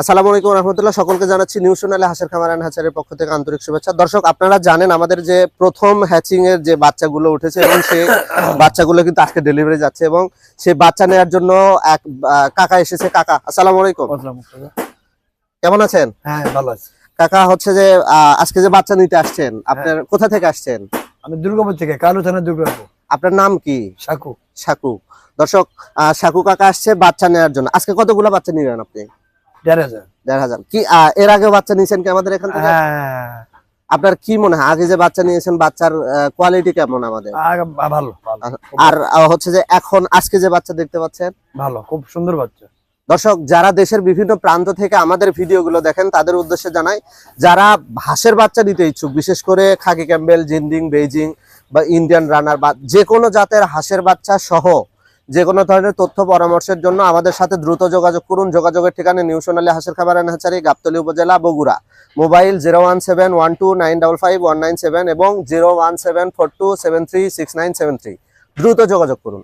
আসসালামু আলাইকুম রহমতুল্লাহ। সকলকে জানাচ্ছি নিউ সোনালী হাঁসের খামার এন্ড হ্যাচারির পক্ষ থেকে আন্তরিক শুভেচ্ছা। দর্শক, আপনারা জানেন আমাদের যে প্রথম হ্যাচিং এর যে বাচ্চাগুলো উঠেছে এবং সেই বাচ্চাগুলো কিন্তু আজকে ডেলিভারি যাচ্ছে এবং সেই বাচ্চা নেওয়ার জন্য এক কাকা এসেছে। কাকা আসসালামু আলাইকুম, কেমন আছেন? হ্যাঁ, ভালো আছি কাকা। হচ্ছে যে আজকে যে বাচ্চা নিতে আসছেন, আপনার কোথা থেকে আসছেন? আমি দুর্গাপুর থেকে, কালু থানা দুর্গাপুর। আপনার নাম কি? সাকু। সাকু। দর্শক, সাকু কাকা আসছে বাচ্চা নেওয়ার জন্য। আজকে কতগুলো বাচ্চা নিবেন আপনি? ১,৫০০। ১,৫০০ কি এর আগেও বাচ্চা নিয়েছেন কি আমাদের এখান থেকে? হ্যাঁ, আপনার কি মনে হয় আগে যে বাচ্চা নিয়েছেন বাচ্চার কোয়ালিটি কেমন আমাদের? ভালো ভালো। আর হচ্ছে যে এখন আজকে যে বাচ্চা দেখতে পাচ্ছেন, ভালো, খুব সুন্দর বাচ্চা। দর্শক যারা দেশের বিভিন্ন প্রান্ত থেকে আমাদের ভিডিওগুলো দেখেন তাদের উদ্দেশ্যে জানাই, যারা হাঁসের বাচ্চা নিতে ইচ্ছুক, বিশেষ করে খাকি ক্যাম্বেল, জিন্ডিং, বেইজিং বা ইন্ডিয়ান রানার বা যে কোনো জাতের হাঁসের বাচ্চা সহ যে কোনো ধরনের তথ্য পরামর্শের জন্য আমাদের সাথে দ্রুত যোগাযোগ করুন। যোগাযোগের ঠিকানা নিউ সোনালী হাঁসের খামার এন্ড হ্যাচারি, গাবতলী উপজেলা, বগুড়া। মোবাইল 01712955197 এবং 01742736973। দ্রুত যোগাযোগ করুন।